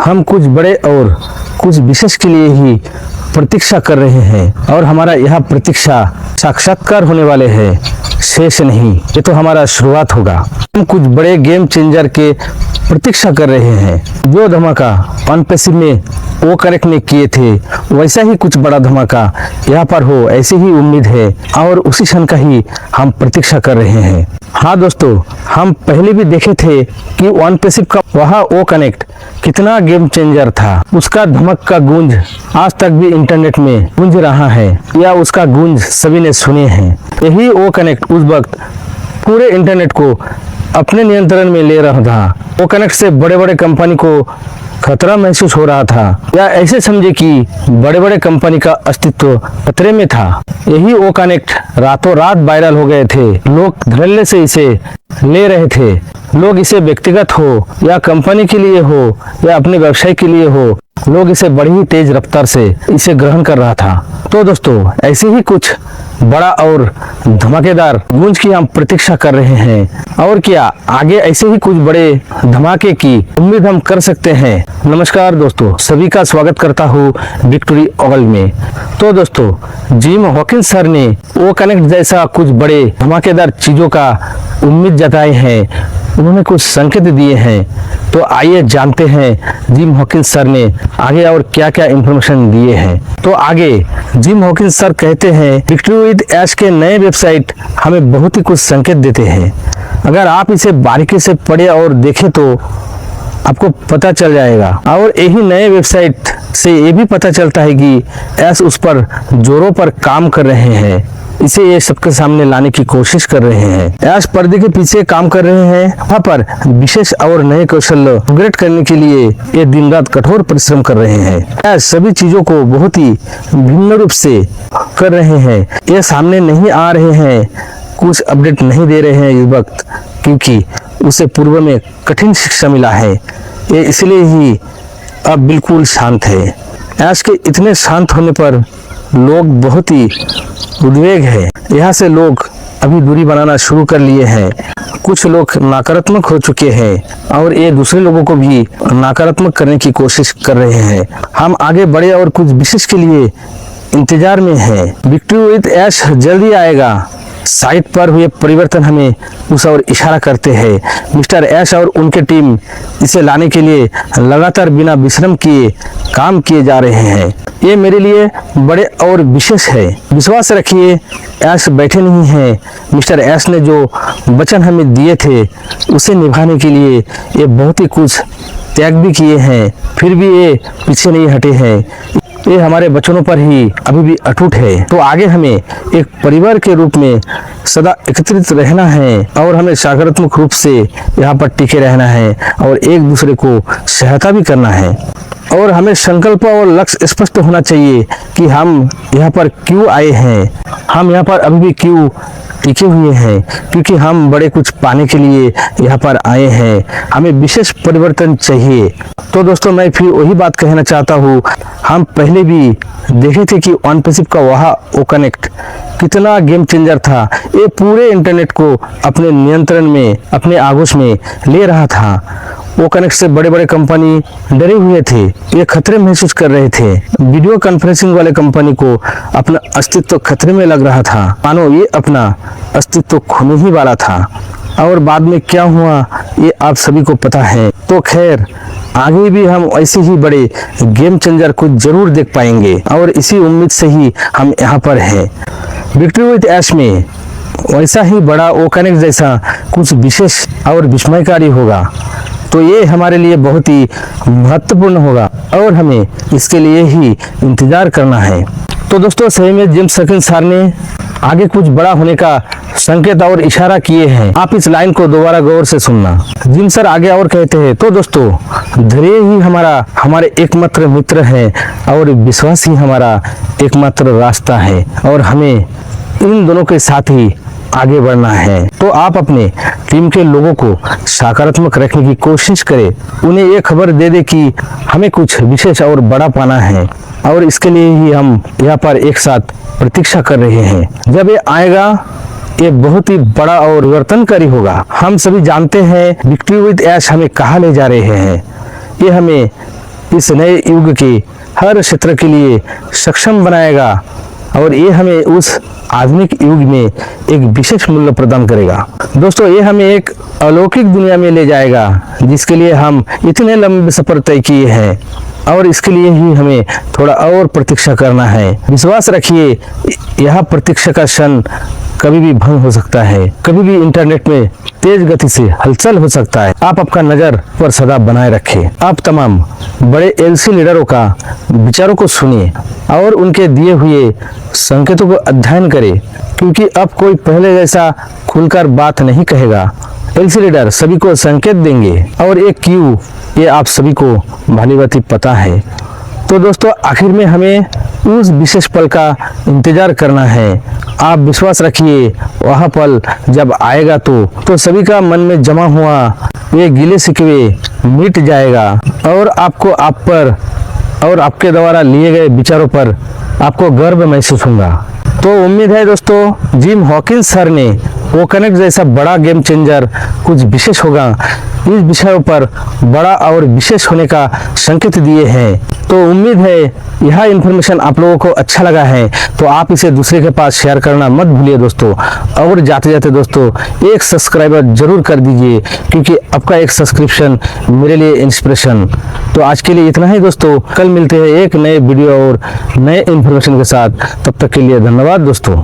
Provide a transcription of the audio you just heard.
हम कुछ बड़े और कुछ विशेष के लिए ही प्रतीक्षा कर रहे हैं और हमारा यह प्रतीक्षा साक्षात्कार होने वाले हैं, शेष नहीं। ये तो हमारा शुरुआत होगा। हम कुछ बड़े गेम चेंजर के प्रतीक्षा कर रहे हैं। जो धमाका ऑन पैसिव में वो कनेक्ट में किए थे, वैसा ही कुछ बड़ा धमाका यहाँ पर हो, ऐसी ही उम्मीद है और उसी क्षण का ही हम प्रतीक्षा कर रहे हैं। हाँ दोस्तों, हम पहले भी देखे थे कि ऑन पैसिव का वह ओ कनेक्ट कितना गेम चेंजर था। उसका धमक का गूंज आज तक भी इंटरनेट में गूंज रहा है, या उसका गूंज सभी ने सुने हैं। यही ओ कनेक्ट उस वक्त पूरे इंटरनेट को अपने नियंत्रण में ले रहा था। ओ कनेक्ट से बड़े बड़े कंपनी को खतरा महसूस हो रहा था, या ऐसे समझे कि बड़े बड़े कंपनी का अस्तित्व खतरे में था। यही ओ कनेक्ट रातों रात वायरल हो गए थे। लोग धड़ल्ले से इसे ले रहे थे। लोग इसे व्यक्तिगत हो या कंपनी के लिए हो या अपने व्यवसाय के लिए हो, लोग इसे बड़ी ही तेज रफ्तार से इसे ग्रहण कर रहा था। तो दोस्तों, ऐसे ही कुछ बड़ा और धमाकेदार गूंज की हम प्रतीक्षा कर रहे हैं। और क्या आगे ऐसे ही कुछ बड़े धमाके की उम्मीद हम कर सकते हैं। नमस्कार दोस्तों, सभी का स्वागत करता हूँ विक्ट्री ऑगल में। तो दोस्तों, जिम हॉकिंस सर ने वो कनेक्ट जैसा कुछ बड़े धमाकेदार चीजों का उम्मीद जताए हैं, उन्होंने कुछ संकेत दिए हैं। तो आइए जानते हैं जिम हॉकिंस सर ने आगे और क्या क्या इंफॉर्मेशन दिए हैं। तो आगे जिम हॉकिंस सर कहते हैं, विक्ट्री विद ऐश के नए वेबसाइट हमें बहुत ही कुछ संकेत देते हैं। अगर आप इसे बारीकी से पढ़े और देखें तो आपको पता चल जाएगा। और यही नए वेबसाइट से ये भी पता चलता है कि ऐश उस पर जोरों पर काम कर रहे हैं, इसे ये सबके सामने लाने की कोशिश कर रहे हैं। ऐश पर्दे के पीछे काम कर रहे हैं। वहाँ पर विशेष और नए कौशल अपग्रेड करने के लिए ये दिन रात कठोर परिश्रम कर रहे हैं। ऐश सभी चीजों को बहुत ही भिन्न रूप से कर रहे हैं। ये सामने नहीं आ रहे हैं, कुछ अपडेट नहीं दे रहे हैं इस वक्त, क्योंकि उसे पूर्व में कठिन शिक्षा मिला है। ये इसलिए ही अब बिल्कुल शांत है। ऐश के इतने शांत होने पर लोग बहुत ही उद्वेग है। यहाँ से लोग अभी दूरी बनाना शुरू कर लिए हैं। कुछ लोग नकारात्मक हो चुके हैं और ये दूसरे लोगों को भी नकारात्मक करने की कोशिश कर रहे हैं। हम आगे बढ़े और कुछ विशेष के लिए इंतजार में हैं। विक्ट्री विद ऐश जल्दी आएगा। साइट पर हुए परिवर्तन हमें उस और इशारा करते हैं। मिस्टर ऐश और उनके टीम इसे लाने के लिए लगातार बिना विश्राम किए काम किए जा रहे हैं। ये मेरे लिए बड़े और विशेष है। विश्वास रखिए, ऐश बैठे नहीं हैं। मिस्टर ऐश ने जो वचन हमें दिए थे उसे निभाने के लिए ये बहुत ही कुछ त्याग भी किए हैं, फिर भी ये पीछे नहीं हटे हैं। ये हमारे वचनों पर ही अभी भी अटूट है। तो आगे हमें एक परिवार के रूप में सदा एकत्रित रहना है और हमें सकारात्मक रूप से यहाँ पर टिके रहना है और एक दूसरे को सहायता भी करना है। और हमें संकल्प और लक्ष्य स्पष्ट होना चाहिए कि हम यहाँ पर क्यों आए हैं, हम यहाँ पर अभी भी क्यों टिके हुए हैं, क्योंकि हम बड़े कुछ पाने के लिए यहाँ पर आए हैं। हमें विशेष परिवर्तन चाहिए। तो दोस्तों, मैं फिर वही बात कहना चाहता हूँ, हम पहले भी देखे थे कि ऑन पैसिव का वह ओ कनेक्ट कितना गेम चेंजर था। ये पूरे इंटरनेट को अपने नियंत्रण में, अपने आगोश में ले रहा था। वो कनेक्ट से बड़े बड़े कंपनी डरे हुए थे, ये खतरे महसूस कर रहे थे। वीडियो कॉन्फ्रेंसिंग वाले कंपनी को अपना अस्तित्व खतरे में लग रहा था, मानो ये अपना अस्तित्व खोने ही वाला था। और बाद में क्या हुआ ये आप सभी को पता है। तो खैर, आगे भी हम ऐसे ही बड़े गेम चेंजर को जरूर देख पाएंगे और इसी उम्मीद से ही हम यहाँ पर हैं। विक्ट्री विद ऐश में वैसा ही बड़ा ओ कनेक्ट जैसा कुछ विशेष और विस्मयकारी होगा। तो ये हमारे लिए बहुत ही महत्वपूर्ण होगा और हमें इसके लिए ही इंतजार करना है। तो दोस्तों, सही में जिम हॉकिंस सर ने आगे कुछ बड़ा होने का संकेत और इशारा किए हैं। आप इस लाइन को दोबारा गौर से सुनना। जिम सर आगे और कहते हैं, तो दोस्तों, धैर्य ही हमारे एकमात्र मित्र है और विश्वास ही हमारा एकमात्र रास्ता है और हमें इन दोनों के साथ ही आगे बढ़ना है। तो आप अपने टीम के लोगों को सकारात्मक रखने की कोशिश करें। उन्हें ये खबर दे दे कि हमें कुछ विशेष और बड़ा पाना है और इसके लिए ही हम यहाँ पर एक साथ प्रतीक्षा कर रहे हैं। जब ये आएगा, ये बहुत ही बड़ा और परिवर्तनकारी होगा। हम सभी जानते हैं विक्ट्री विद ऐश हमें कहाँ ले जा रहे हैं। ये हमें इस नए युग के हर क्षेत्र के लिए सक्षम बनाएगा और ये हमें उस आधुनिक युग में एक विशेष मूल्य प्रदान करेगा। दोस्तों, ये हमें एक अलौकिक दुनिया में ले जाएगा जिसके लिए हम इतने लंबे सफर तय किए हैं और इसके लिए ही हमें थोड़ा और प्रतीक्षा करना है। विश्वास रखिए, यह प्रतीक्षा का क्षण कभी भी भंग हो सकता है, कभी भी इंटरनेट में तेज गति से हलचल हो सकता है। आप अपना नजर पर सदा बनाए रखें। आप तमाम बड़े एलसी लीडरों का विचारों को सुनिए और उनके दिए हुए संकेतों को अध्ययन करें, क्योंकि अब कोई पहले जैसा खुलकर बात नहीं कहेगा। एलसी लीडर सभी को संकेत देंगे और एक क्यों ये आप सभी को भलीभांति पता है। तो दोस्तों, आखिर में हमें उस विशेष पल का इंतजार करना है। आप विश्वास रखिए, वह पल जब आएगा तो सभी का मन में जमा हुआ ये गिले शिकवे मिट जाएगा और आपको आप पर और आपके द्वारा लिए गए विचारों पर आपको गर्व महसूस होगा। तो उम्मीद है दोस्तों, जिम हॉकिंस सर ने वो कनेक्ट जैसा बड़ा गेम चेंजर कुछ विशेष होगा इस विषयों पर बड़ा और विशेष होने का संकेत दिए हैं। तो उम्मीद है यह इन्फॉर्मेशन आप लोगों को अच्छा लगा है, तो आप इसे दूसरे के पास शेयर करना मत भूलिए दोस्तों। और जाते जाते दोस्तों, एक सब्सक्राइबर जरूर कर दीजिए, क्योंकि आपका एक सब्सक्रिप्शन मेरे लिए इंस्पिरेशन। तो आज के लिए इतना ही दोस्तों, कल मिलते हैं एक नए वीडियो और नए इन्फॉर्मेशन के साथ। तब तक के लिए धन्यवाद दोस्तों।